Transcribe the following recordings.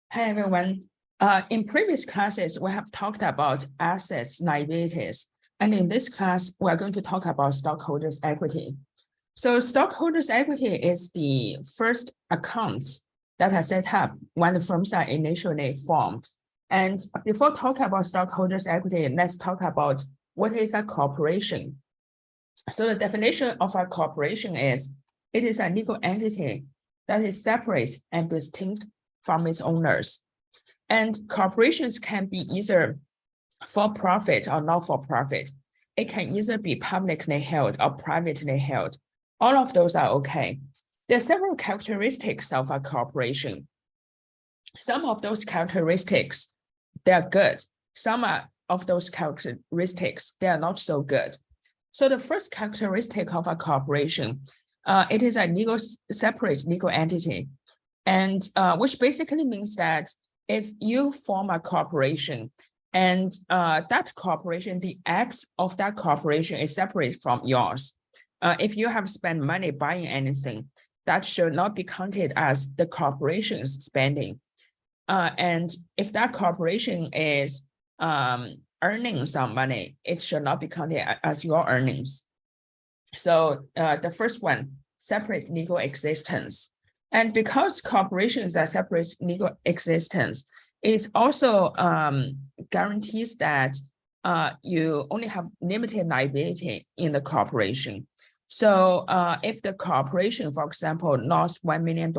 Hi, everyone. In previous classes, we have talked about assets, liabilities, and in this class, we're going to talk about stockholders' equity. So stockholders' equity is the first accounts that are set up when the firms are initially formed. And before talking about stockholders' equity, let's talk about what is a corporation. So the definition of a corporation is, it is a legal entity that is separate and distinct from its owners. And corporations can be either for-profit or not-for-profit. It can either be publicly held or privately held. All of those are okay. There are several characteristics of a corporation. Some of those characteristics, they're good. Some of those characteristics, they are not so good. So the first characteristic of a corporation, it is a separate legal entity, and which basically means that if you form a corporation and that corporation, the acts of that corporation is separate from yours. If you have spent money buying anything, that should not be counted as the corporation's spending. And if that corporation is earning some money, it should not be counted as your earnings. So the first one, separate legal existence. And because corporations are separate legal existence, it also guarantees that you only have limited liability in the corporation. So if the corporation, for example, lost $1 million,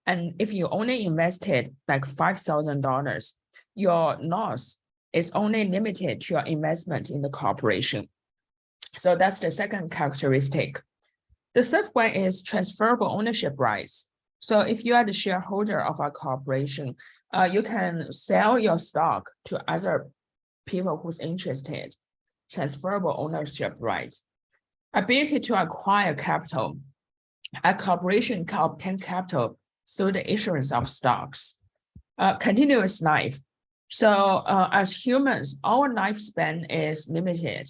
and if you only invested like $5,000, your loss is only limited to your investment in the corporation. So that's the second characteristic. The third one is transferable ownership rights. So if you are the shareholder of a corporation, you can sell your stock to other people who's interested. Transferable ownership rights. Ability to acquire capital. A corporation can obtain capital through the issuance of stocks. Continuous life. So as humans, our lifespan is limited.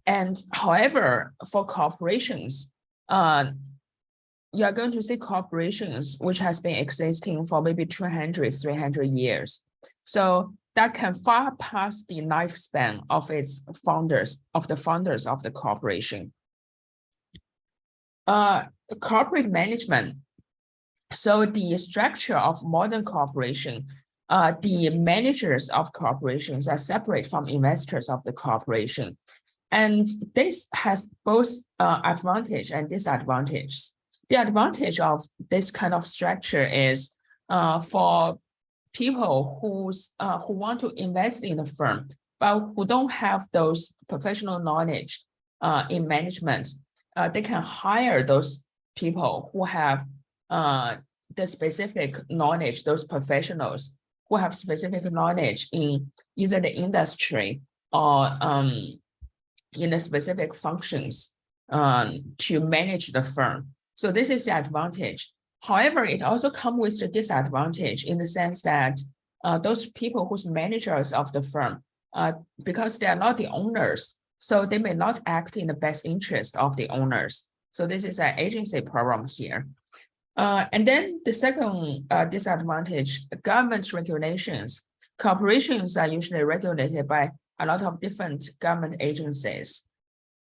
And however, for corporations, you are going to see corporations which has been existing for maybe 200, 300 years. So that can far past the lifespan of its founders, of the founders of the corporation. Corporate management. So the structure of modern corporation, the managers of corporations are separate from investors of the corporation. And this has both advantage and disadvantage. The advantage of this kind of structure is for people who want to invest in a firm, but who don't have those professional knowledge in management, they can hire those people who have the specific knowledge, those professionals who have specific knowledge in either the industry or in the specific functions to manage the firm. So this is the advantage. However, it also comes with the disadvantage in the sense that those people who's managers of the firm, because they are not the owners, so they may not act in the best interest of the owners. So this is an agency problem here. And then the second disadvantage, government regulations. Corporations are usually regulated by a lot of different government agencies.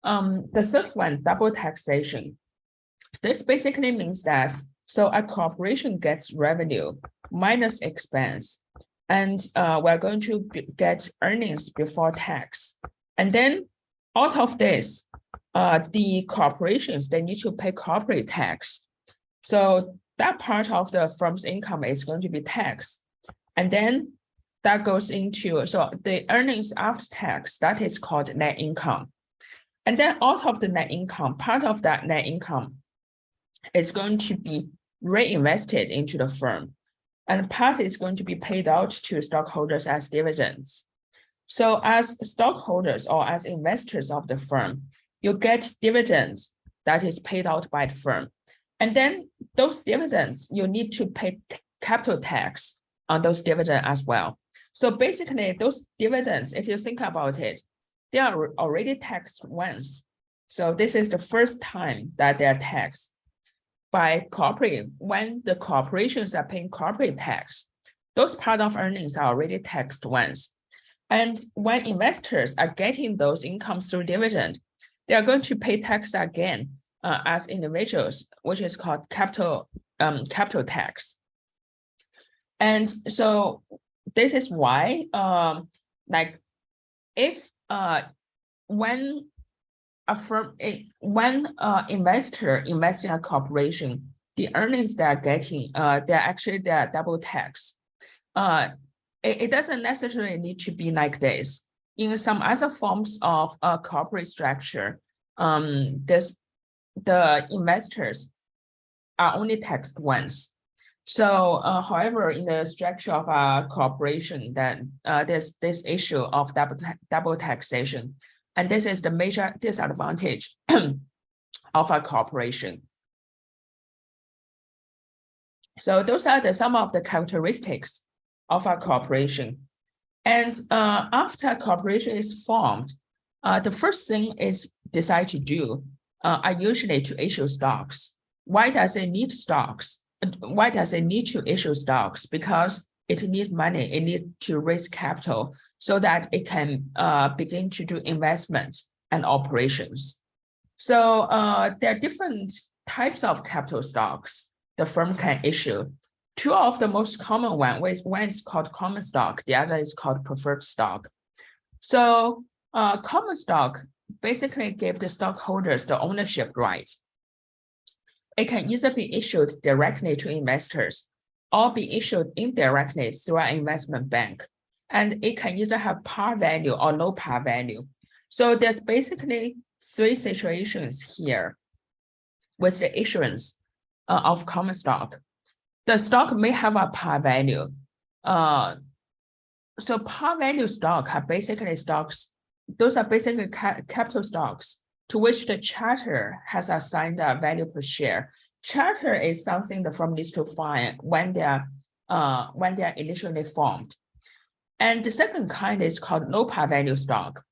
The third one, double taxation. This basically means that, so a corporation gets revenue minus expense, and we're going to get earnings before tax. And then out of this, the corporations, they need to pay corporate tax. So that part of the firm's income is going to be taxed. And then that goes into, so the earnings after tax, that is called net income. And then out of the net income, part of that net income is going to be reinvested into the firm. And part is going to be paid out to stockholders as dividends. So as stockholders or as investors of the firm, you get dividends that is paid out by the firm. And then those dividends, you need to pay capital tax on those dividends as well. So basically those dividends, if you think about it, they are already taxed once. So this is the first time that they are taxed. by corporate, when the corporations are paying corporate tax, those part of earnings are already taxed once. And when investors are getting those incomes through dividend, they are going to pay tax again as individuals, which is called capital tax. And so this is why, like, if when a firm, when investor invest in a corporation, the earnings they are getting, they're double tax. It doesn't necessarily need to be like this. In some other forms of corporate structure, the investors are only taxed once. So, however, in the structure of a corporation, then there's this issue of double taxation, and this is the major disadvantage of a corporation. So those are some of the characteristics of a corporation. And after a corporation is formed, the first thing is decide to do are usually to issue stocks. Why does it need stocks? Why does it need to issue stocks? Because it needs money, it needs to raise capital so that it can begin to do investment and operations. So there are different types of capital stocks the firm can issue. Two of the most common ones, one is called common stock, the other is called preferred stock. So common stock basically give the stockholders the ownership right. It can either be issued directly to investors or be issued indirectly through an investment bank. And it can either have par value or no par value. So there's basically three situations here with the issuance of common stock. The stock may have a par value. So par value stock are basically stocks, those are basically capital stocks to which the charter has assigned a value per share. Charter is something the firm needs to find when they are initially formed. And the second kind is called no par value stock.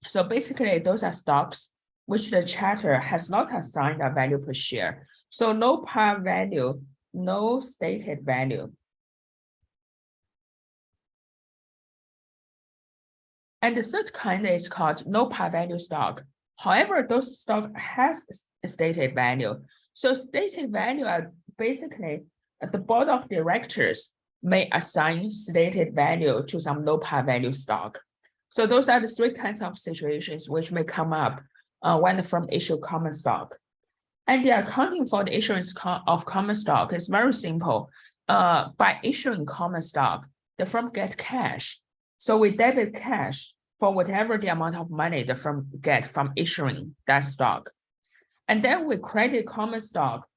So basically, those are stocks which the charter has not assigned a value per share. So no par value, no stated value. And the third kind is called no par value stock. However, those stock has a stated value. So stated value are basically the board of directors may assign stated value to some no par value stock. So those are the three kinds of situations which may come up when the firm issue common stock. And the accounting for the issuance of common stock is very simple. By issuing common stock, the firm get cash. So we debit cash for whatever the amount of money the firm get from issuing that stock. And then we credit common stock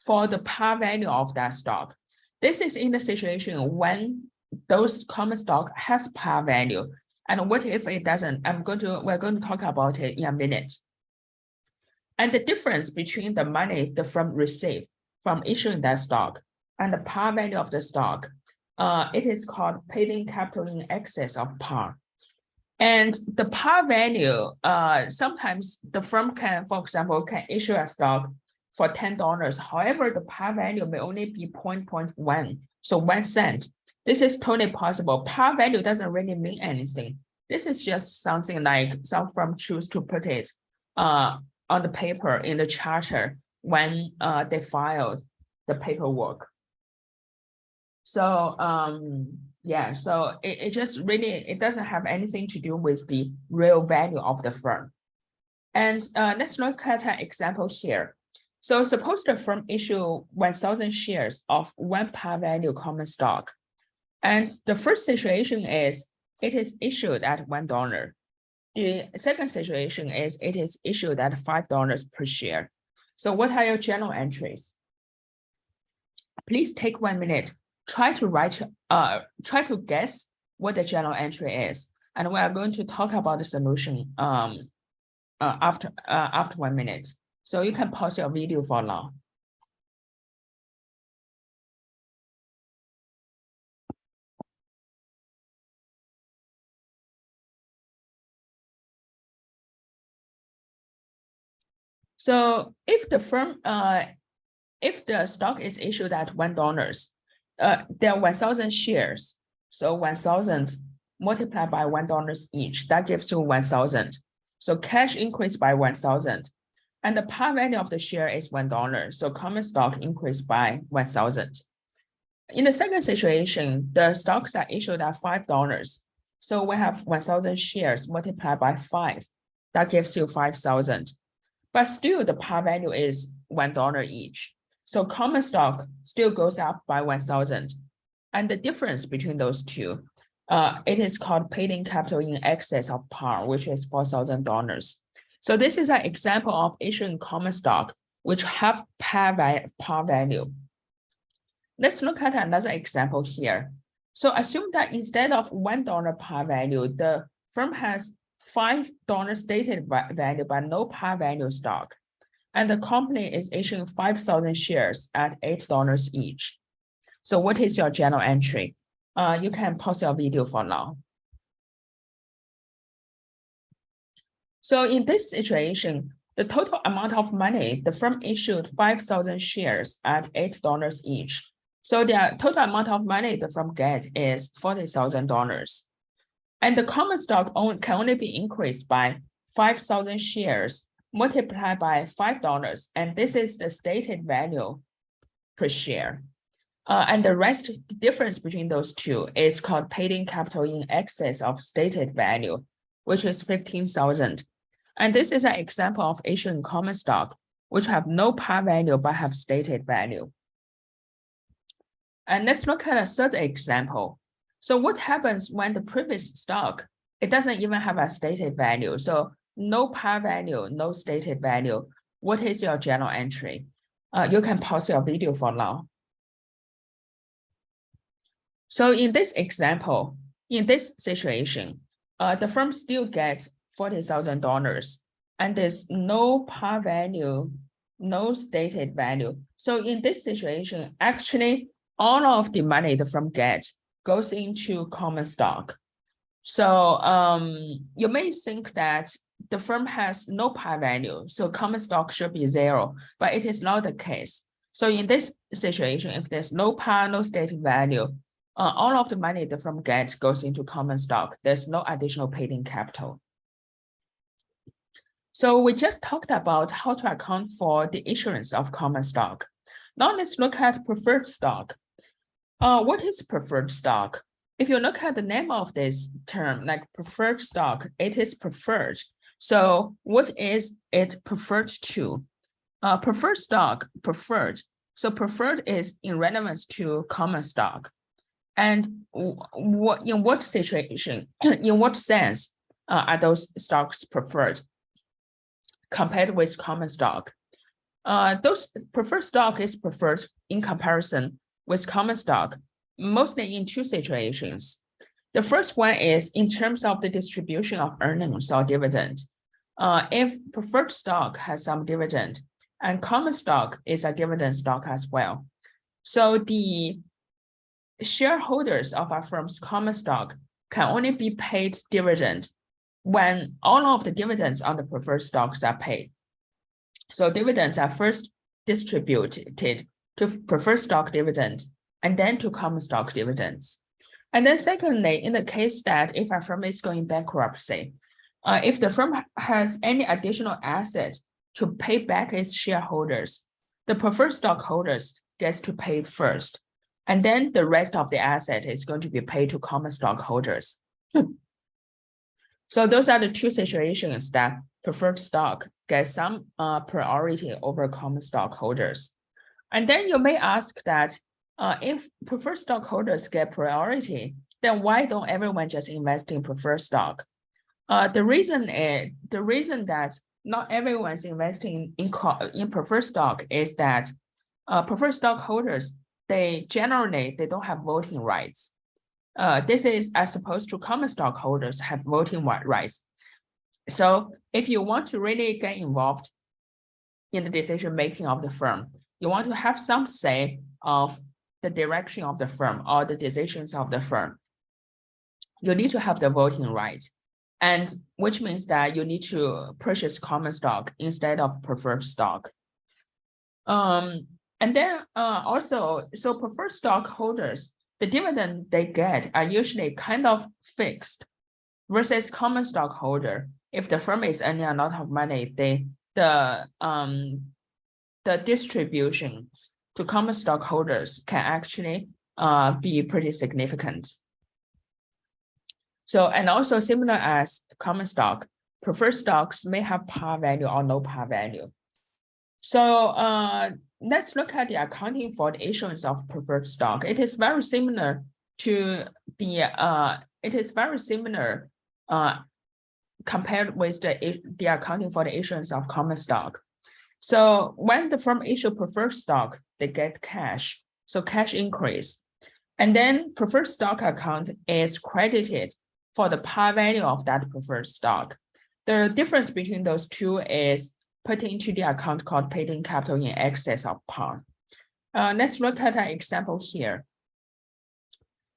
for the par value of that stock. This is in the situation when those common stock has par value. And what if it doesn't? We're going to talk about it in a minute. And the difference between the money the firm received from issuing that stock and the par value of the stock, it is called paid-in capital in excess of par. And the par value, sometimes the firm can, for example, can issue a stock for $10. However, the par value may only be 0.1, so 1 cent. This is totally possible. Par value doesn't really mean anything. This is just something like some firm choose to put it on the paper in the charter when they filed the paperwork. So yeah, so it just really, it doesn't have anything to do with the real value of the firm. And let's look at an example here. So suppose the firm issue 1,000 shares of 1 par value common stock. And the first situation is it is issued at $1. The second situation is it is issued at $5 per share. So what are your journal entries? Please take 1 minute. Try to guess what the journal entry is, and we are going to talk about the solution after 1 minute. So you can pause your video for now. So if the firm if the stock is issued at $1, there are 1,000 shares. So 1,000 multiplied by $1 each, that gives you 1,000. So cash increased by 1,000. And the par value of the share is $1. So common stock increased by 1,000. In the second situation, the stocks are issued at $5. So we have 1,000 shares multiplied by 5. That gives you 5,000. But still the par value is $1 each. So common stock still goes up by 1,000. And the difference between those two, it is called paid-in capital in excess of par, which is $4,000. So this is an example of issuing common stock, which have par value. Let's look at another example here. So assume that instead of $1 par value, the firm has $5 stated value, but no par value stock. And the company is issuing 5,000 shares at $8 each. So what is your journal entry? You can pause your video for now. So in this situation, the total amount of money, the firm issued 5,000 shares at $8 each. So the total amount of money the firm gets is $40,000. And the common stock can only be increased by 5,000 shares multiplied by $5. And this is the stated value per share. And the rest difference between those two is called paid-in capital in excess of stated value, which is 15,000. And this is an example of issuing common stock, which have no par value but have stated value. And let's look at a third example. So what happens when the previous stock, it doesn't even have a stated value. So no par value, no stated value. What is your journal entry? You can pause your video for now. So in this example, in this situation, the firm still gets $40,000 and there's no par value, no stated value. So in this situation, actually, all of the money the firm gets goes into common stock. So you may think that the firm has no par value, so common stock should be zero, but it is not the case. So in this situation, if there's no par, no stated value, all of the money the firm gets goes into common stock. There's no additional paid-in capital. So we just talked about how to account for the issuance of common stock. Now let's look at preferred stock. What is preferred stock? If you look at the name of this term, like preferred stock, it is preferred. So what is it preferred to? Preferred stock, preferred. So preferred is in relevance to common stock. And in what situation, in what sense are those stocks preferred compared with common stock? Those preferred stock is preferred in comparison with common stock, mostly in two situations. The first one is in terms of the distribution of earnings or dividend. If preferred stock has some dividend and common stock is a dividend stock as well. So the shareholders of our firm's common stock can only be paid dividend when all of the dividends on the preferred stocks are paid. So dividends are first distributed to preferred stock dividend and then to common stock dividends. And then secondly, in the case that if our firm is going bankruptcy, if the firm has any additional asset to pay back its shareholders, the preferred stockholders gets to pay first. And then the rest of the asset is going to be paid to common stockholders. So those are the two situations that preferred stock gets some priority over common stockholders. And then you may ask that if preferred stockholders get priority, then why don't everyone just invest in preferred stock? The reason that not everyone's investing in preferred stock is that preferred stockholders, they don't have voting rights. This is as opposed to common stockholders have voting rights. So if you want to really get involved in the decision making of the firm, you want to have some say of the direction of the firm or the decisions of the firm, you need to have the voting rights, and which means that you need to purchase common stock instead of preferred stock. And then also, so preferred stockholders, the dividend they get are usually kind of fixed versus common stockholder. If the firm is earning a lot of money, the distributions to common stockholders can actually be pretty significant. So, and also similar as common stock, preferred stocks may have par value or no par value. So let's look at the accounting for the issuance of preferred stock. It is very similar to the compared with the accounting for the issuance of common stock. So when the firm issue preferred stock, they get cash. So cash increase. And then preferred stock account is credited for the par value of that preferred stock. The difference between those two is put into the account called paid-in capital in excess of par. Let's look at an example here.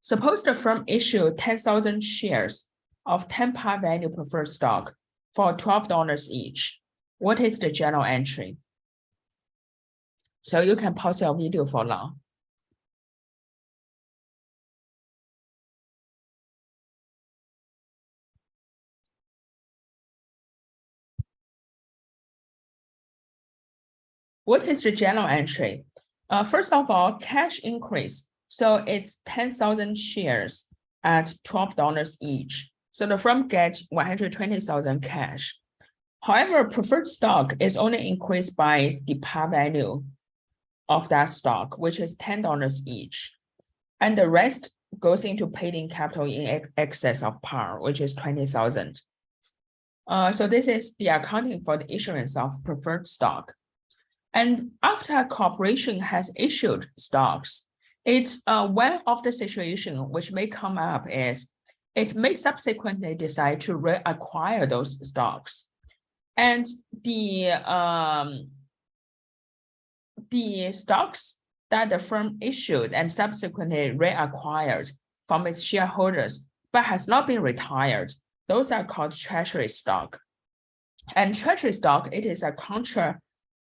Suppose the firm issued 10,000 shares of 10 par value preferred stock for $12 each. What is the journal entry? So you can pause your video for now. What is the journal entry? First of all, cash increase. So it's 10,000 shares at $12 each. So the firm gets 120,000 cash. However, preferred stock is only increased by the par value of that stock, which is $10 each. And the rest goes into paid-in capital in excess of par, which is 20,000. So this is the accounting for the issuance of preferred stock. And after a corporation has issued stocks, it's one of the situations which may come up is it may subsequently decide to reacquire those stocks. And the stocks that the firm issued and subsequently reacquired from its shareholders, but has not been retired, those are called treasury stock. And treasury stock, it is a contra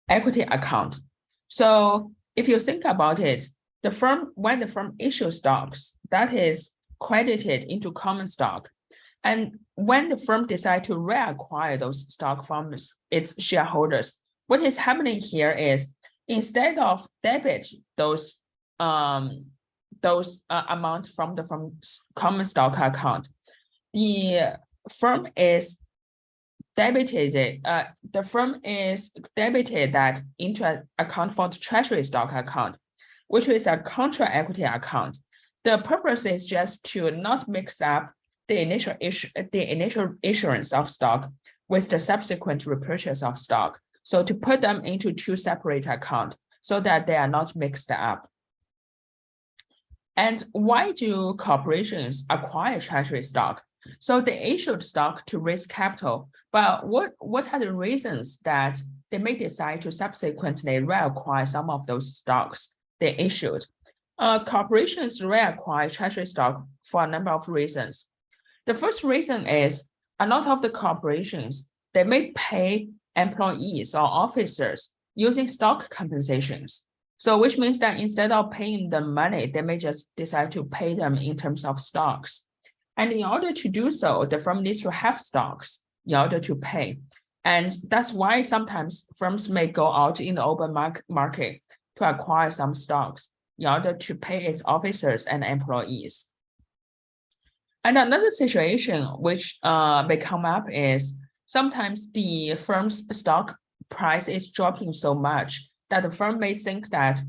equity account. So if you think about it, when the firm issues stocks, that is credited into common stock. And when the firm decides to reacquire those stock from its shareholders, what is happening here is instead of debit those amounts from the firm's common stock account, the firm is debited that into an account for the treasury stock account, which is a contra equity account. The purpose is just to not mix up the initial issuance of stock with the subsequent repurchase of stock. So to put them into two separate accounts so that they are not mixed up. And why do corporations acquire treasury stock? So they issued stock to raise capital, but what are the reasons that they may decide to subsequently reacquire some of those stocks they issued? Corporations reacquire treasury stock for a number of reasons. The first reason is a lot of the corporations, they may pay employees or officers using stock compensations. So which means that instead of paying them money, they may just decide to pay them in terms of stocks. And in order to do so, the firm needs to have stocks in order to pay. And that's why sometimes firms may go out in the open market to acquire some stocks in order to pay its officers and employees. And another situation which may come up is sometimes the firm's stock price is dropping so much that the firm may think that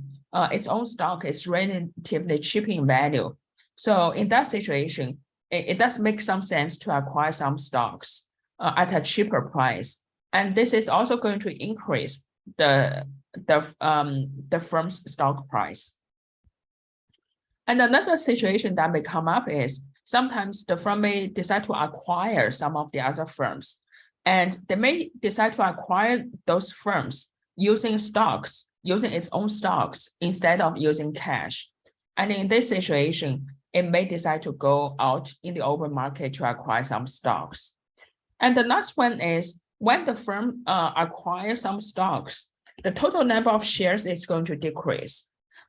its own stock is relatively cheap in value. So in that situation, it does make some sense to acquire some stocks at a cheaper price. And this is also going to increase the firm's stock price. And another situation that may come up is sometimes the firm may decide to acquire some of the other firms, and they may decide to acquire those firms using its own stocks instead of using cash. And in this situation, it may decide to go out in the open market to acquire some stocks. And the last one is when the firm acquires some stocks, the total number of shares is going to decrease.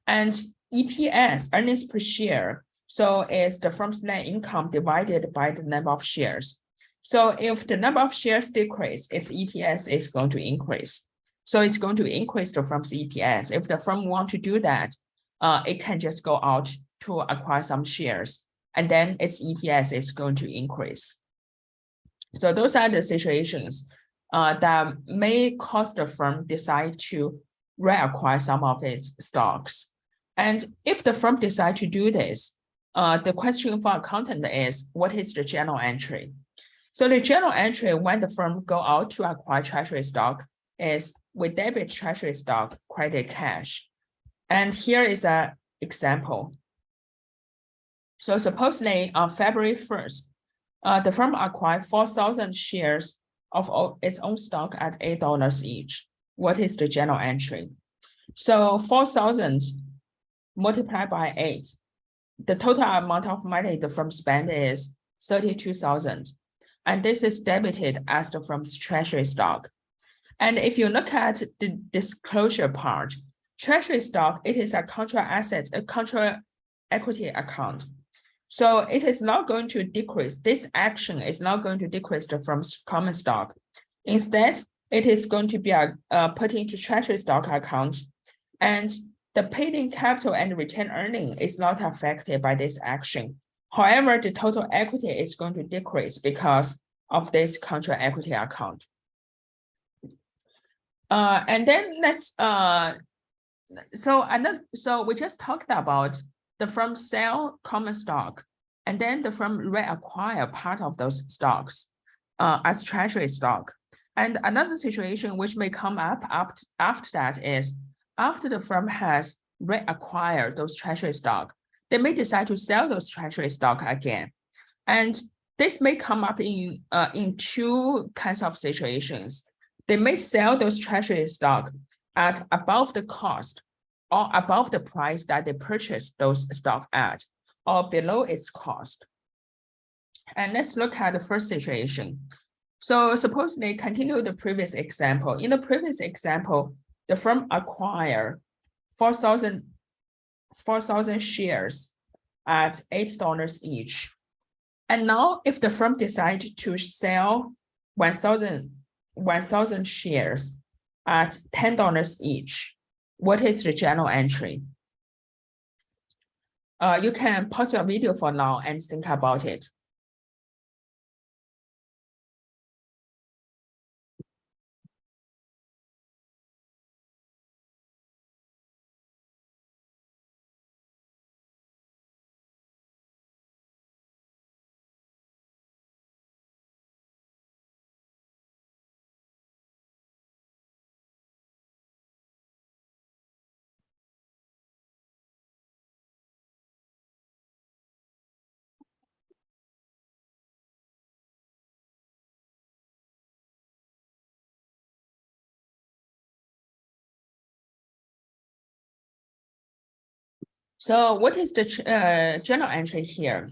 And EPS, earnings per share, so is the firm's net income divided by the number of shares. So if the number of shares decrease, its EPS is going to increase. So it's going to increase the firm's EPS. If the firm want to do that, it can just go out to acquire some shares, and then its EPS is going to increase. So those are the situations that may cause the firm decide to reacquire some of its stocks. And if the firm decide to do this, the question for accountant is, what is the journal entry? So the journal entry when the firm go out to acquire treasury stock is we debit treasury stock, credit cash. And here is an example. So supposedly on February 1st, the firm acquired 4,000 shares of its own stock at $8 each. What is the journal entry? So 4,000 multiplied by 8. The total amount of money the firm spent is 32,000. And this is debited as the firm's treasury stock. And if you look at the disclosure part, treasury stock, it is a contra asset, a contra equity account. So it is not going to decrease. This action is not going to decrease the firm's common stock. Instead, it is going to be put into treasury stock account, and the paid-in capital and retained earning is not affected by this action. However, the total equity is going to decrease because of this contra equity account. And then let's so we just talked about the firm sell common stock, and then the firm reacquire part of those stocks as treasury stock. And another situation which may come up after that is, after the firm has reacquired those treasury stock, they may decide to sell those treasury stock again. And this may come up in two kinds of situations. They may sell those treasury stock at above the cost or above the price that they purchased those stock at, or below its cost. And let's look at the first situation. So suppose they continue the previous example. In the previous example, the firm acquired 4,000 shares at $8 each. And now if the firm decides to sell 1,000 shares at $10 each, what is the journal entry? You can pause your video for now and think about it. So what is the journal entry here?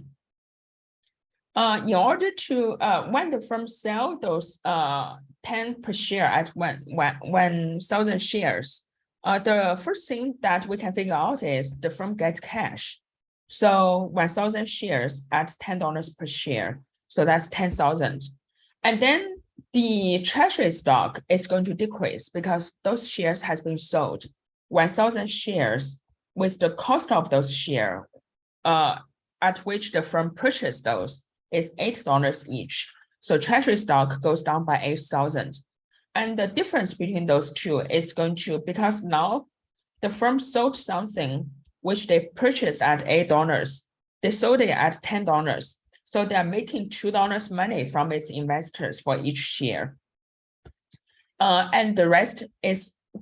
In order to, when the firm sell those 10 per share at 1,000 shares, the first thing that we can figure out is the firm gets cash. So 1,000 shares at $10 per share. So that's 10,000. And then the treasury stock is going to decrease because those shares has been sold. 1,000 shares with the cost of those shares at which the firm purchased those is $8 each. So treasury stock goes down by 8,000. And the difference between those two is going to, because now the firm sold something which they purchased at $8, they sold it at $10. So they're making $2 money from its investors for each share. And the rest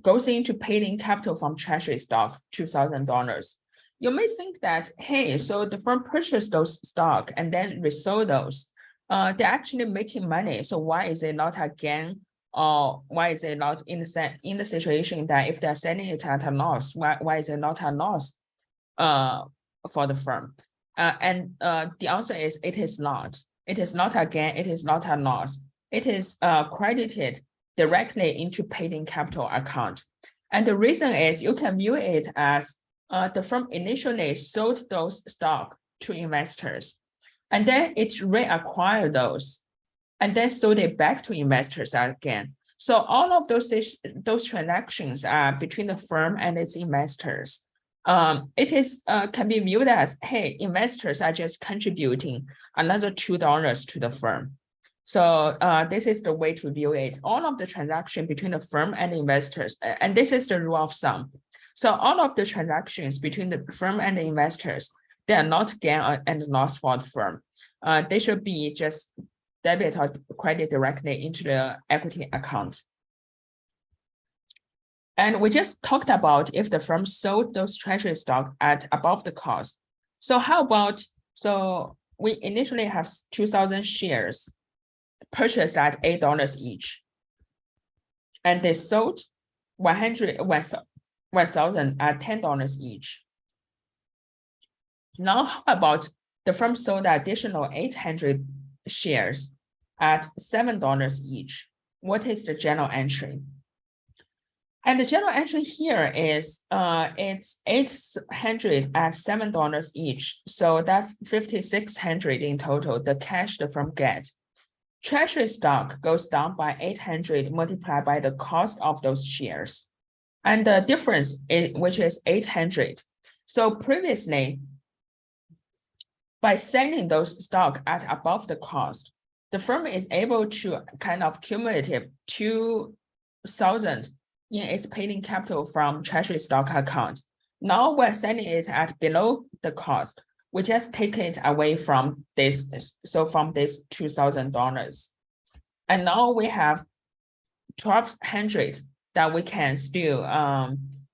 goes into paid-in capital from treasury stock, $2,000. You may think that, hey, so the firm purchased those stock and then resold those. They're actually making money. So why is it not a gain? Or why is it not in the situation that if they're selling it at a loss, why is it not a loss for the firm? And the answer is it is not. It is not a gain. It is not a loss. It is credited directly into paid-in capital account. And the reason is you can view it as the firm initially sold those stock to investors, and then it reacquired those, and then sold it back to investors again. So all of those transactions are between the firm and its investors. It can be viewed as, hey, investors are just contributing another $2 to the firm. So this is the way to view it. All of the transaction between the firm and investors, and this is the rule of thumb. So all of the transactions between the firm and the investors, they are not gain and loss for the firm. They should be just debit or credit directly into the equity account. And we just talked about if the firm sold those treasury stock at above the cost. So how about, so we initially have 2,000 shares purchased at $8 each, and they sold 1,000 at $10 each. Now, how about the firm sold additional 800 shares at $7 each? What is the journal entry? And the journal entry here is it's 800 at $7 each. So that's 5,600 in total, the cash the firm gets. Treasury stock goes down by 800 multiplied by the cost of those shares. And the difference, which is 800. So previously, by selling those stock at above the cost, the firm is able to kind of cumulative 2,000 in its paid-in capital from treasury stock account. Now we're selling it at below the cost. We just take it away from this, so from this $2,000. And now we have 1,200 that we can still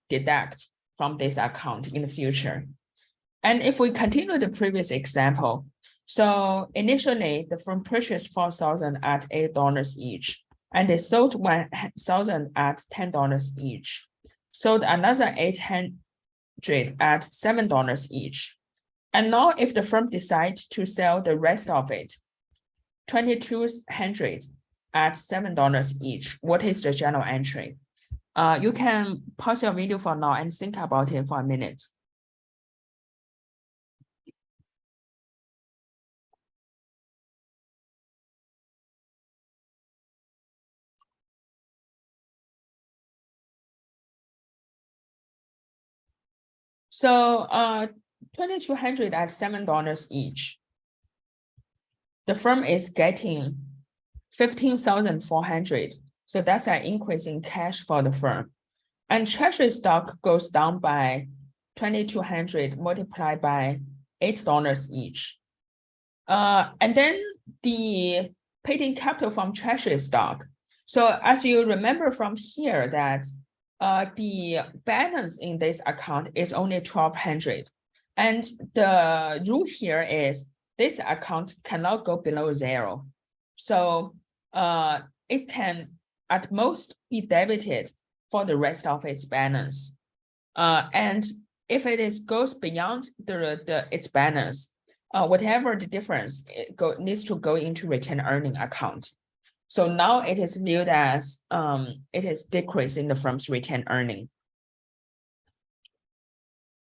deduct from this account in the future. And if we continue the previous example, so initially the firm purchased 4,000 at $8 each, and they sold 1,000 at $10 each, sold another 800 at $7 each. And now if the firm decides to sell the rest of it, 2,200 at $7 each, what is the journal entry? You can pause your video for now and think about it for a minute. So 2,200 at $7 each. The firm is getting 15,400. So that's an increase in cash for the firm. And treasury stock goes down by 2,200 multiplied by $8 each. And then the paid-in capital from treasury stock. So as you remember from here that the balance in this account is only 1,200. And the rule here is this account cannot go below zero. So it can at most be debited for the rest of its balance. And if it goes beyond its balance, whatever the difference, needs to go into retained earning account. So now it is viewed as it is decreasing the firm's retained earning.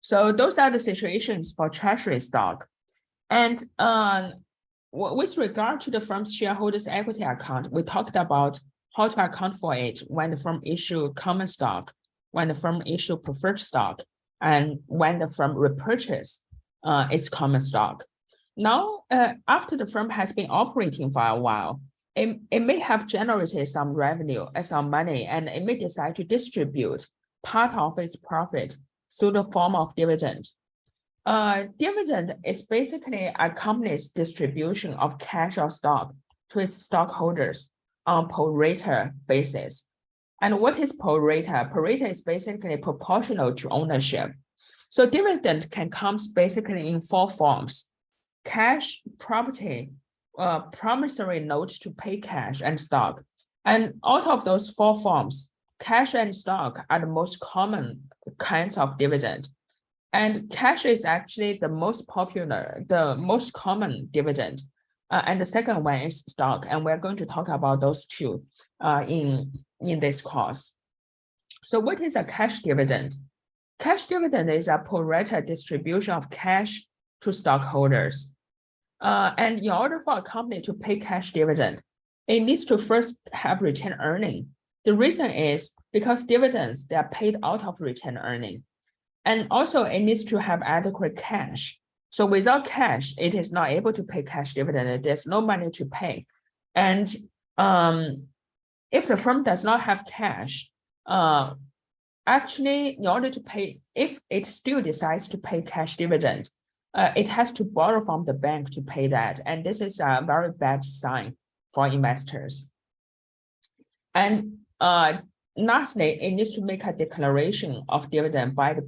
So those are the situations for treasury stock. And with regard to the firm's shareholders' equity account, we talked about how to account for it when the firm issue common stock, when the firm issue preferred stock, and when the firm repurchase its common stock. Now, after the firm has been operating for a while, it may have generated some revenue and some money, and it may decide to distribute part of its profit through the form of dividend. Dividend is basically a company's distribution of cash or stock to its stockholders on pro rata basis. And what is pro rata? Pro rata is basically proportional to ownership. So dividend can come basically in four forms: cash, property, promissory note to pay cash, and stock. And out of those four forms, cash and stock are the most common kinds of dividend. And cash is actually the most popular, the most common dividend. And the second one is stock. And we're going to talk about those two in in this course. So what is a cash dividend? Cash dividend is a pro rata distribution of cash to stockholders. And in order for a company to pay cash dividend, it needs to first have retained earning. The reason is because dividends, they are paid out of retained earning. And also it needs to have adequate cash. So without cash, it is not able to pay cash dividend. There's no money to pay. And if the firm does not have cash, actually, in order to pay, if it still decides to pay cash dividend, it has to borrow from the bank to pay that. And this is a very bad sign for investors. And lastly, it needs to make a declaration of dividend by the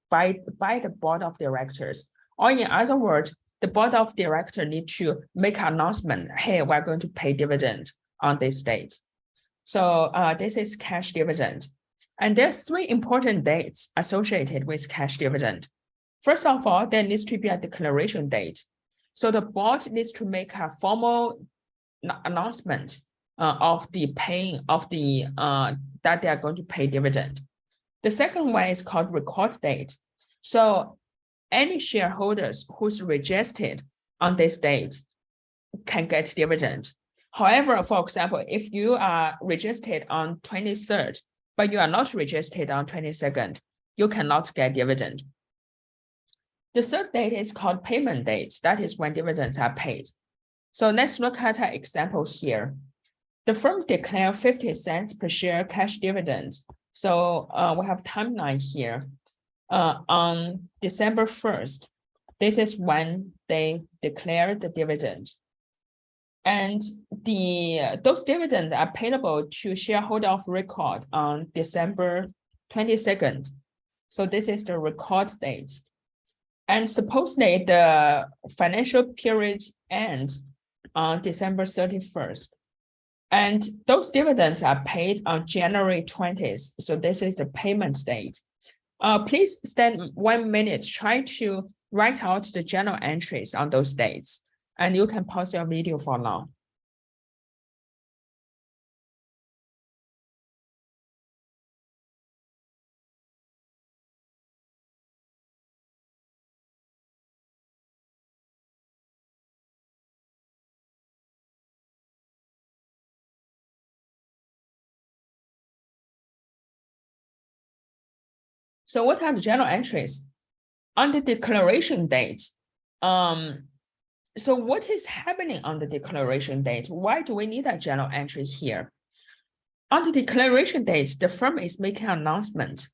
by the board of directors. Or in other words, the board of directors need to make an announcement, hey, we're going to pay dividend on this date. So this is cash dividend. And there's 3 important dates associated with cash dividend. First of all, there needs to be a declaration date. So the board needs to make a formal announcement of the paying of the that they are going to pay dividend. The second one is called record date. So any shareholders who's registered on this date can get dividend. However, for example, if you are registered on 23rd, but you are not registered on 22nd, you cannot get dividend. The third date is called payment date. That is when dividends are paid. So let's look at an example here. The firm declared 50 cents per share cash dividend. So we have timeline here. On December 1st, this is when they declared the dividend. And those dividends are payable to shareholder of record on December 22nd. So this is the record date. And supposedly the financial period ends on December 31st. And those dividends are paid on January 20th. So this is the payment date. Please spend 1 minute, try to write out the journal entries on those dates. And you can pause your video for now. So what are the journal entries? On the declaration date, so what is happening on the declaration date? Why do we need a journal entry here? On the declaration date, the firm is making an announcement.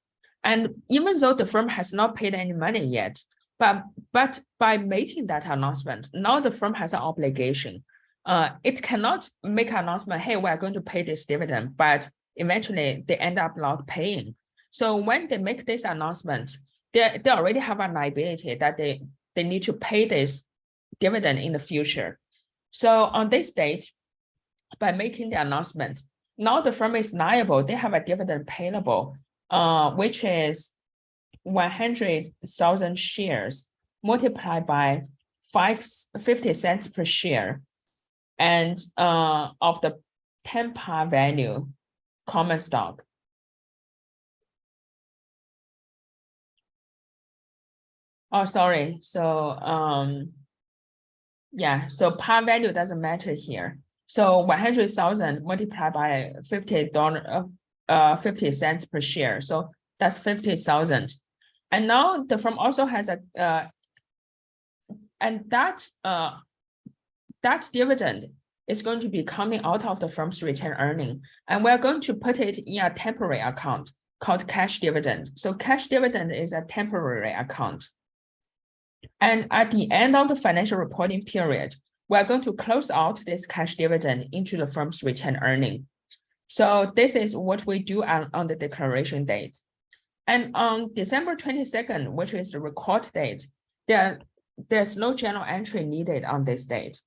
And even though the firm has not paid any money yet, but by making that announcement, now the firm has an obligation. It cannot make an announcement, hey, we're going to pay this dividend, but eventually they end up not paying. So when they make this announcement, they already have a liability that they need to pay this dividend in the future. So on this date, by making the announcement, now the firm is liable. They have a dividend payable, which is 100,000 shares multiplied by 50 cents per share, and of the 10 par value common stock. Oh, sorry. So yeah, so par value doesn't matter here. So 100,000 multiplied by $50 cents per share. So that's 50,000. And now the firm also has a and that dividend is going to be coming out of the firm's retained earning, and we're going to put it in a temporary account called cash dividend. So cash dividend is a temporary account. And at the end of the financial reporting period, we're going to close out this cash dividend into the firm's retained earning. So this is what we do on the declaration date. And on December 22nd, which is the record date, there's no journal entry needed on this date.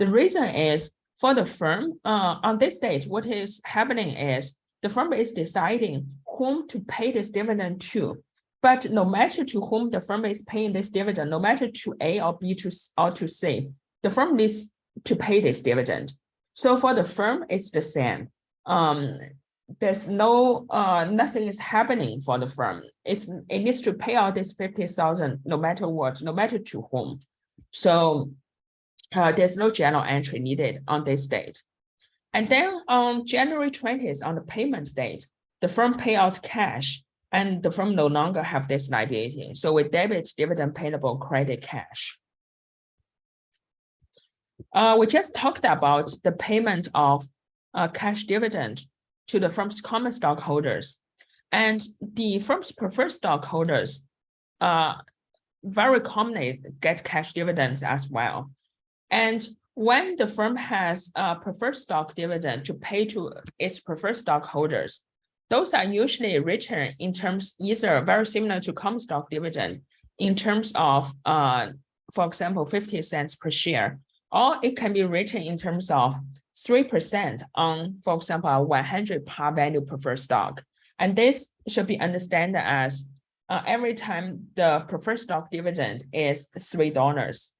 The reason is for the firm, on this date, what is happening is the firm is deciding whom to pay this dividend to. But no matter to whom the firm is paying this dividend, no matter to A or B or to C, the firm needs to pay this dividend. So for the firm, it's the same. there's no nothing is happening for the firm. It needs to pay out this 50,000 no matter what, no matter to whom. So there's no journal entry needed on this date. And then on January 20th, on the payment date, the firm pay out cash and the firm no longer have this liability. So we debit dividend payable credit cash. We just talked about the payment of cash dividend to the firm's common stockholders. And the firm's preferred stockholders very commonly get cash dividends as well. And when the firm has a preferred stock dividend to pay to its preferred stockholders, those are usually written in terms either very similar to common stock dividend in terms of, for example, 50 cents per share, or it can be written in terms of 3% on, for example, a 100 par value preferred stock. And this should be understood as every time the preferred stock dividend is $3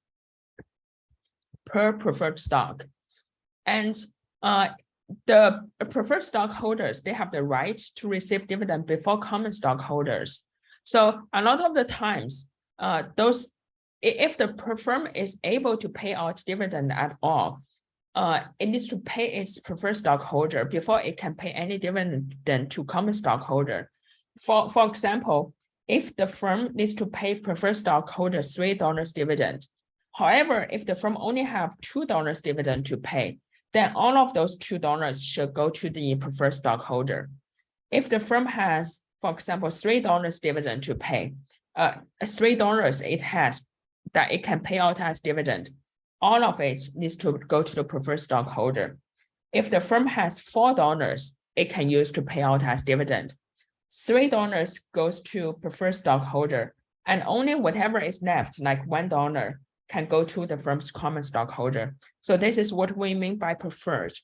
per preferred stock. And the preferred stockholders, they have the right to receive dividend before common stockholders. So a lot of the times, if the firm is able to pay out dividend at all, it needs to pay its preferred stockholder before it can pay any dividend to common stockholder. For example, if the firm needs to pay preferred stockholder $3 dividend, however, if the firm only have $2 dividend to pay, then all of those $2 should go to the preferred stockholder. If the firm has, for example, $3 dividend to pay, $3 it has that it can pay out as dividend, all of it needs to go to the preferred stockholder. If the firm has $4 it can use to pay out as dividend, $3 goes to preferred stockholder, and only whatever is left, like $1, can go to the firm's common stockholder. So this is what we mean by preferred.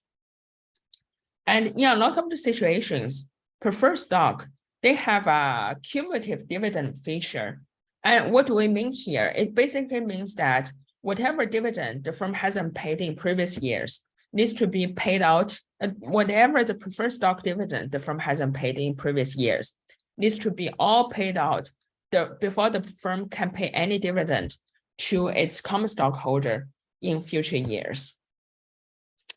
And in a lot of the situations, preferred stock, they have a cumulative dividend feature. And what do we mean here? It basically means that whatever dividend the firm hasn't paid in previous years needs to be paid out, whatever the preferred stock dividend the firm hasn't paid in previous years needs to be all paid out before the firm can pay any dividend to its common stockholder in future years.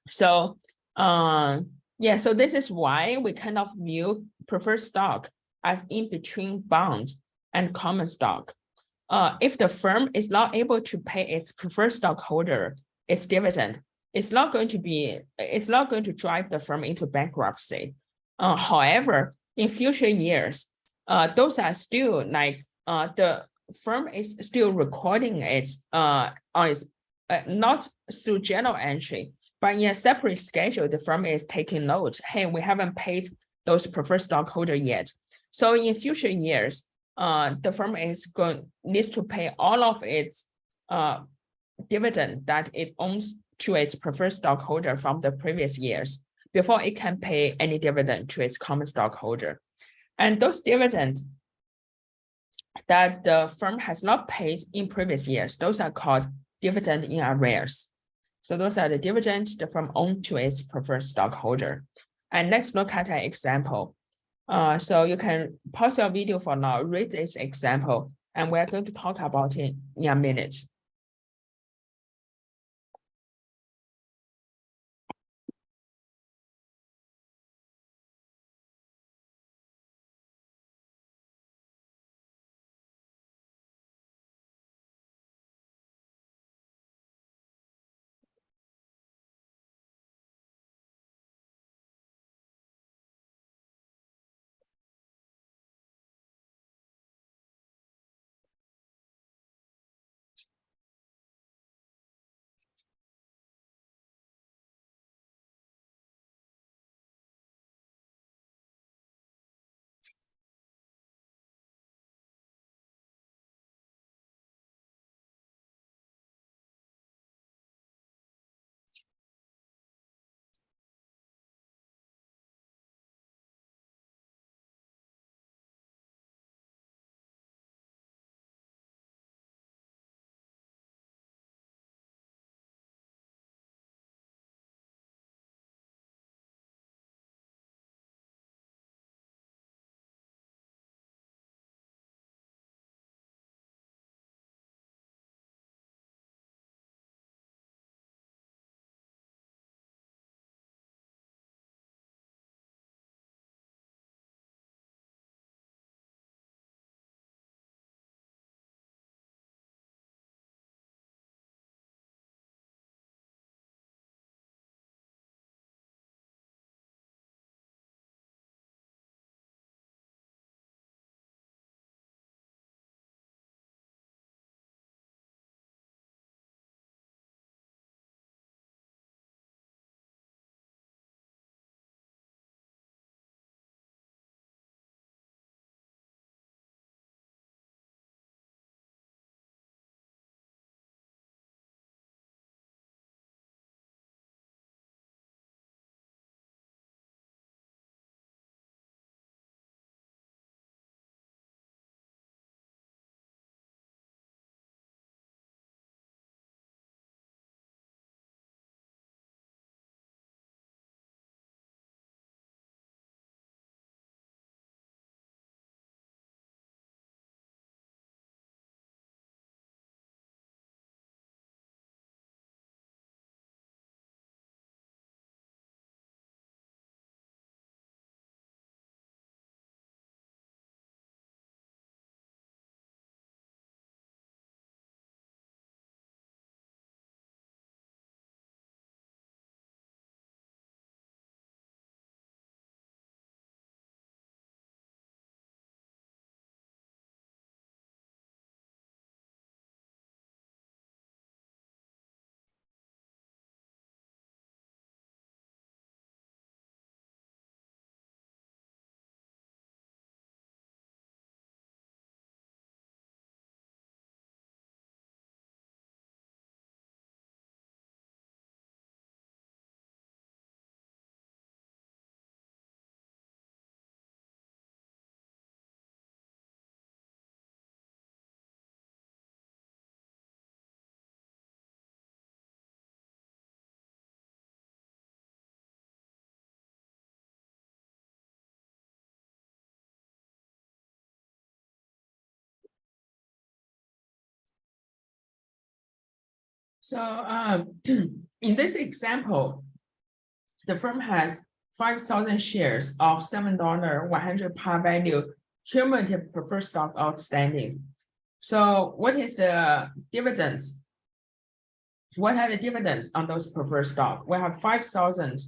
So yeah, so this is why we kind of view preferred stock as in between bond and common stock. If the firm is not able to pay its preferred stockholder its dividend, it's not going to drive the firm into bankruptcy. However, in future years, those are still like the firm is still recording it on its not through journal entry, but in a separate schedule, the firm is taking note, hey, we haven't paid those preferred stockholder yet. So in future years, the firm needs to pay all of its dividend that it owns to its preferred stockholder from the previous years before it can pay any dividend to its common stockholder. And those dividends that the firm has not paid in previous years, those are called dividend in arrears. So those are the dividends the firm owns to its preferred stockholder. And let's look at an example. So you can pause your video for now, read this example, and we're going to talk about it in a minute. So in this example, the firm has 5,000 shares of $7.100 par value cumulative preferred stock outstanding. So what is the dividends? What are the dividends on those preferred stock? We have 5,000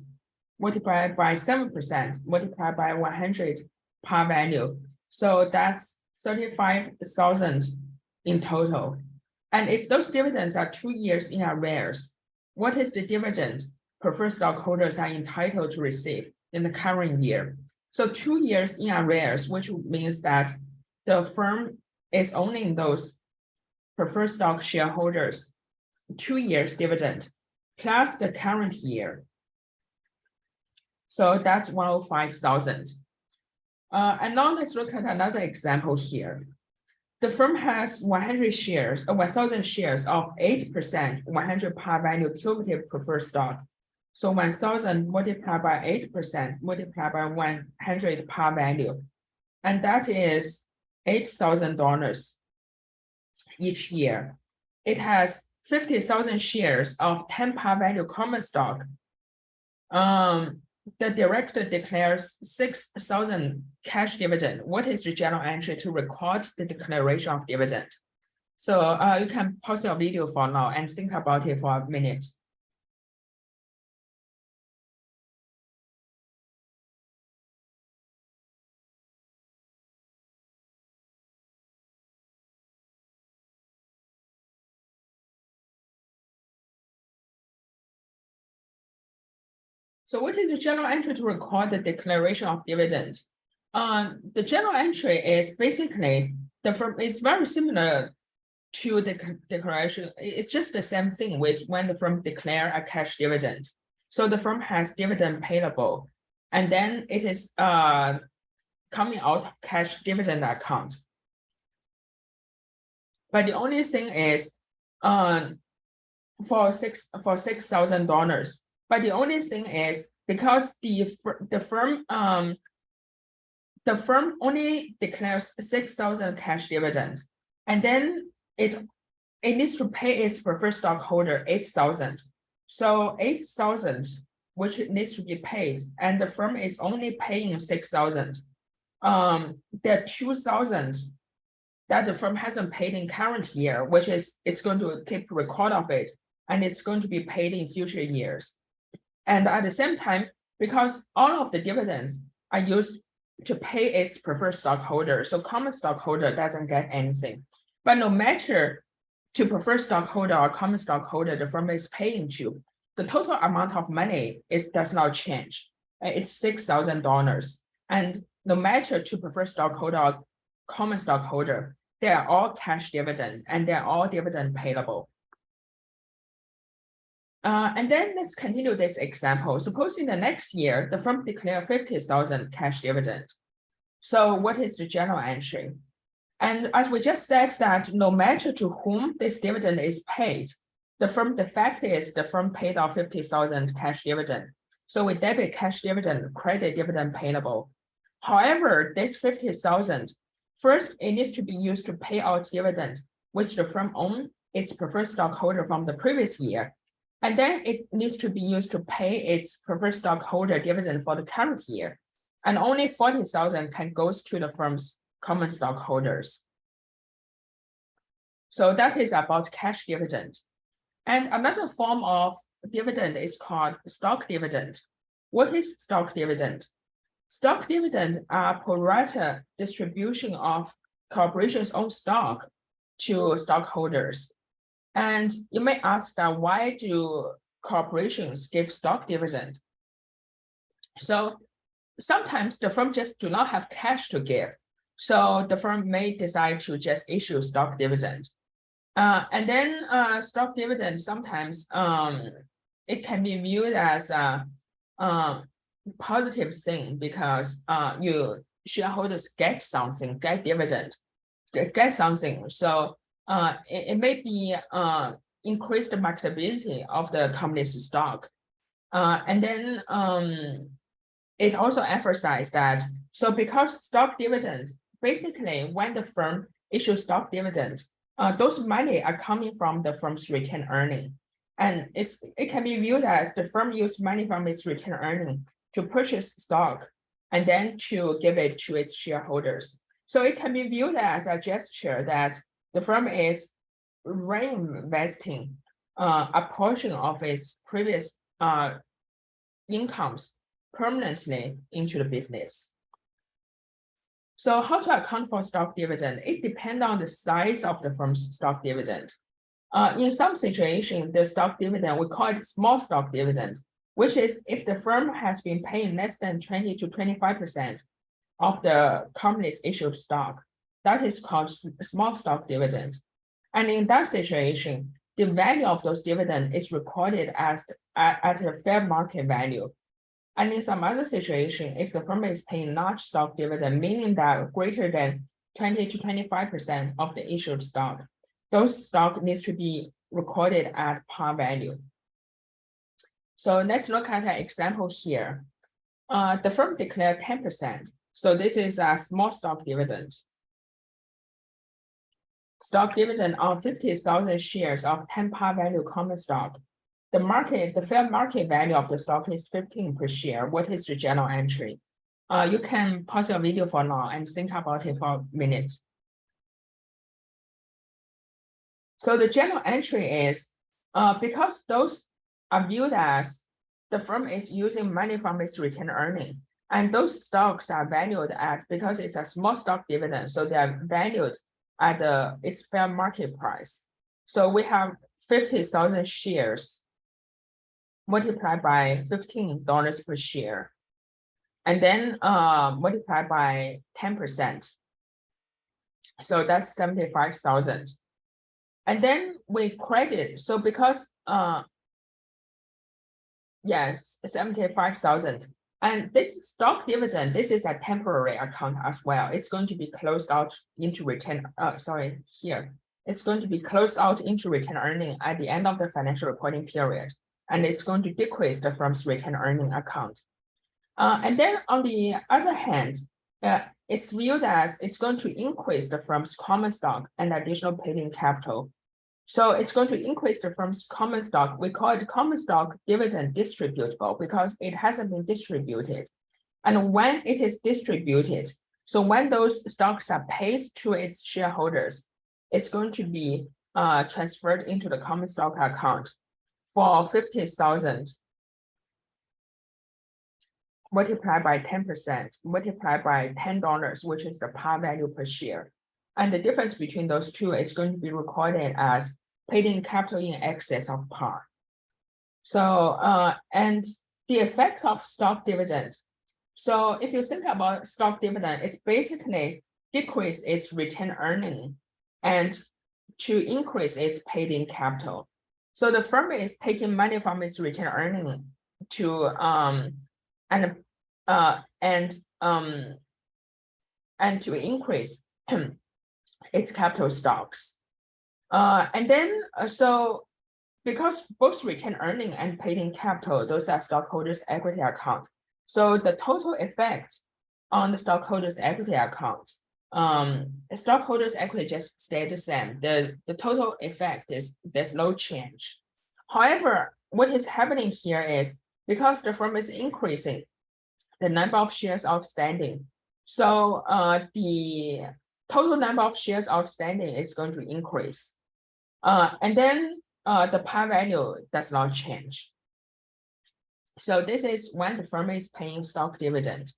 multiplied by 7% multiplied by 100 par value. So that's 35,000 in total. And if those dividends are 2 years in arrears, what is the dividend preferred stockholders are entitled to receive in the current year? So 2 years in arrears, which means that the firm is owning those preferred stock shareholders 2 years dividend plus the current year. So that's 105,000. And now let's look at another example here. The firm has 100 shares, 1,000 shares of 8%, 100 par value cumulative preferred stock. So 1,000 multiplied by 8% multiplied by 100 par value. And that is $8,000 each year. It has 50,000 shares of 10 par value common stock. The director declares 6,000 cash dividend. What is the journal entry to record the declaration of dividend? So you can pause your video for now and think about it for a minute. So what is the journal entry to record the declaration of dividend? The journal entry is basically the firm. It's very similar to the declaration. It's just the same thing with when the firm declare a cash dividend. So the firm has dividend payable, and then it is coming out cash dividend account. But the only thing is for $6,000. But the only thing is because the firm only declares 6,000 cash dividend, and then it needs to pay its preferred stockholder 8,000. So 8,000, which needs to be paid, and the firm is only paying 6,000. There are 2,000 that the firm hasn't paid in current year, which is it's going to keep record of it, and it's going to be paid in future years. And at the same time, because all of the dividends are used to pay its preferred stockholder, so common stockholder doesn't get anything. But no matter to preferred stockholder or common stockholder the firm is paying to, the total amount of money does not change. It's $6,000. And no matter to preferred stockholder or common stockholder, they are all cash dividend and they're all dividend payable. And then let's continue this example. Supposing the next year, the firm declare 50,000 cash dividend. So what is the journal entry? And as we just said that no matter to whom this dividend is paid, the fact is the firm paid out 50,000 cash dividend. So we debit cash dividend, credit dividend payable. However, this 50,000, first it needs to be used to pay out dividend, which the firm owns its preferred stockholder from the previous year. And then it needs to be used to pay its preferred stockholder dividend for the current year. And only 40,000 can go to the firm's common stockholders. So that is about cash dividend. And another form of dividend is called stock dividend. What is stock dividend? Stock dividend are pro rata distribution of corporation's own stock to stockholders. And you may ask that why do corporations give stock dividend? So sometimes the firm just do not have cash to give. So the firm may decide to just issue stock dividend. And then stock dividend sometimes it can be viewed as a positive thing because you shareholders get something, get dividend, get something. So it may be increase the marketability of the company's stock. And then it also emphasized that, so because stock dividends, basically when the firm issues stock dividend, those money are coming from the firm's retained earning. And it can be viewed as the firm used money from its retained earning to purchase stock and then to give it to its shareholders. So it can be viewed as a gesture that the firm is reinvesting a portion of its previous incomes permanently into the business. So how to account for stock dividend? It depends on the size of the firm's stock dividend. In some situations, the stock dividend, we call it small stock dividend, which is if the firm has been paying less than 20 to 25% of the company's issued stock, that is called small stock dividend. And in that situation, the value of those dividends is recorded as at a fair market value. And in some other situation, if the firm is paying large stock dividend, meaning that greater than 20 to 25% of the issued stock, those stock needs to be recorded at par value. So let's look at an example here. The firm declared 10%. So this is a small stock dividend. Stock dividend on 50,000 shares of 10 par value common stock. The fair market value of the stock is 15 per share. What is the journal entry? You can pause your video for now and think about it for a minute. So the journal entry is because those are viewed as the firm is using money from its retained earning, and those stocks are valued at, because it's a small stock dividend, so they are valued at its fair market price. So we have 50,000 shares multiplied by $15 per share, and then multiplied by 10%. So that's 75,000. And then we credit, so because, yes, 75,000. And this stock dividend, this is a temporary account as well. It's going to be closed out into retained, It's going to be closed out into retained earning at the end of the financial reporting period. And it's going to decrease the firm's retained earning account. And then on the other hand, it's viewed as it's going to increase the firm's common stock and additional paid-in capital. So it's going to increase the firm's common stock. We call it common stock dividend distributable because it hasn't been distributed. And when it is distributed, so when those stocks are paid to its shareholders, it's going to be transferred into the common stock account for 50,000 multiplied by 10%, multiplied by $10, which is the par value per share. And the difference between those two is going to be recorded as paid-in capital in excess of par. So, and the effect of stock dividend. So if you think about stock dividend, it's basically decrease its retained earning and to increase its paid-in capital. So the firm is taking money from its retained earning to and to increase its capital stocks. And then so because both retained earning and paid-in capital, those are stockholders' equity account. So the total effect on the stockholders' equity account, stockholders' equity just stayed the same. The total effect is there's no change. However, what is happening here is because the firm is increasing the number of shares outstanding, so the total number of shares outstanding is going to increase. And then the par value does not change. So this is when the firm is paying stock dividend.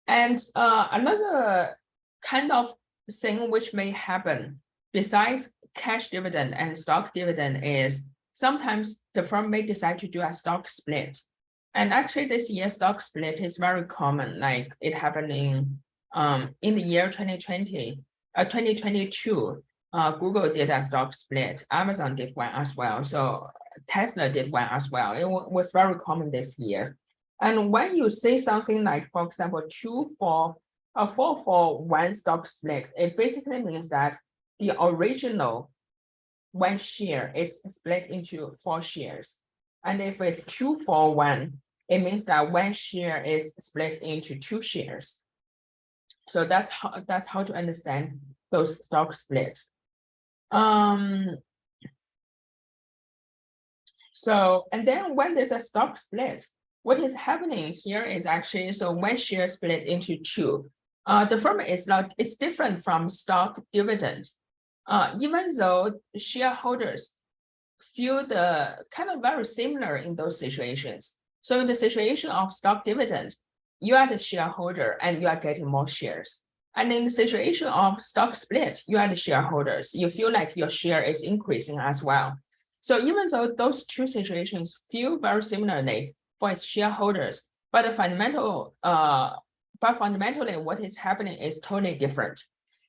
And another kind of thing which may happen besides cash dividend and stock dividend is sometimes the firm may decide to do a stock split. And actually this year stock split is very common, like it happened in the year 2022, Google did a stock split, Amazon did one as well, so Tesla did one as well. It was very common this year. And when you say something like, for example, 4-for-1 stock split, it basically means that the original 1 share is split into 4 shares. And if it's 2-for-1, it means that 1 share is split into 2 shares. So that's how to understand those stock split. So, and then when there's a stock split, what is happening here is actually, so when share split into two, the firm is not, it's different from stock dividend. Even though shareholders feel the kind of very similar in those situations. So in the situation of stock dividend, you are the shareholder and you are getting more shares. And in the situation of stock split, you are the shareholders. You feel like your share is increasing as well. So even though those two situations feel very similarly for its shareholders, but the fundamentally what is happening is totally different.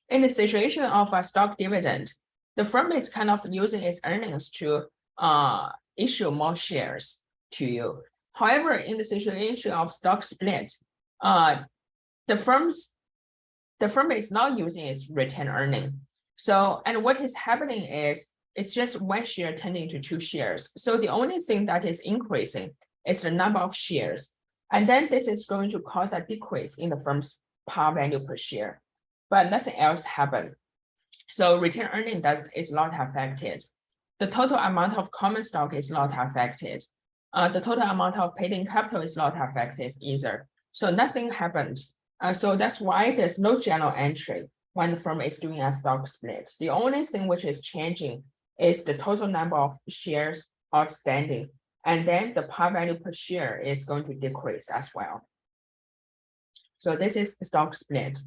In the situation of a stock dividend, the firm is kind of using its earnings to issue more shares to you. However, in the situation of stock split, the firm is not using its retained earning. So, and what is happening is it's just one share turning into two shares. So the only thing that is increasing is the number of shares. And then this is going to cause a decrease in the firm's par value per share, but nothing else happened. So retained earning is not affected. The total amount of common stock is not affected. The total amount of paid-in capital is not affected either. So nothing happened. So that's why there's no journal entry when the firm is doing a stock split. The only thing which is changing is the total number of shares outstanding. And then the par value per share is going to decrease as well. So this is stock split.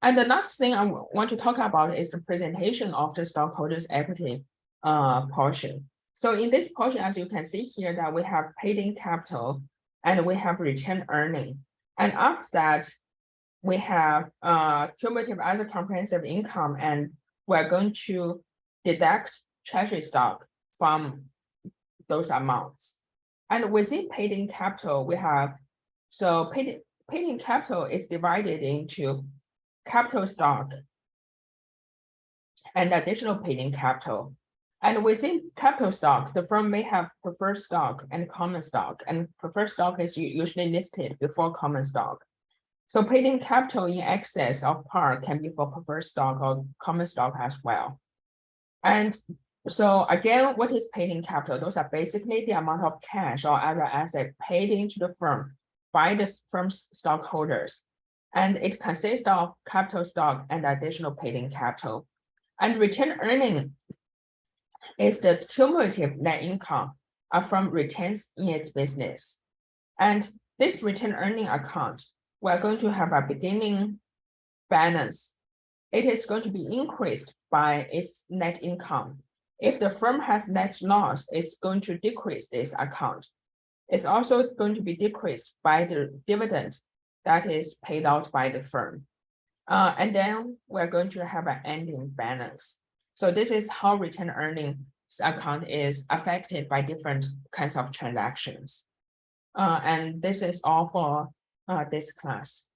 And the last thing I want to talk about is the presentation of the stockholders' equity portion. So in this portion, as you can see here, that we have paid-in capital and we have retained earning. And after that, we have cumulative other comprehensive income, and we're going to deduct treasury stock from those amounts. And within paid-in capital, we have, so paid-in capital is divided into capital stock and additional paid-in capital. And within capital stock, the firm may have preferred stock and common stock, and preferred stock is usually listed before common stock. So paid-in capital in excess of par can be for preferred stock or common stock as well. And so again, what is paid-in capital? Those are basically the amount of cash or other asset paid into the firm by the firm's stockholders. And it consists of capital stock and additional paid-in capital. And retained earning is the cumulative net income from retains in its business. And this retained earning account, we're going to have a beginning balance. It is going to be increased by its net income. If the firm has net loss, it's going to decrease this account. It's also going to be decreased by the dividend that is paid out by the firm. And then we're going to have an ending balance. So this is how retained earnings account is affected by different kinds of transactions. And this is all for this class.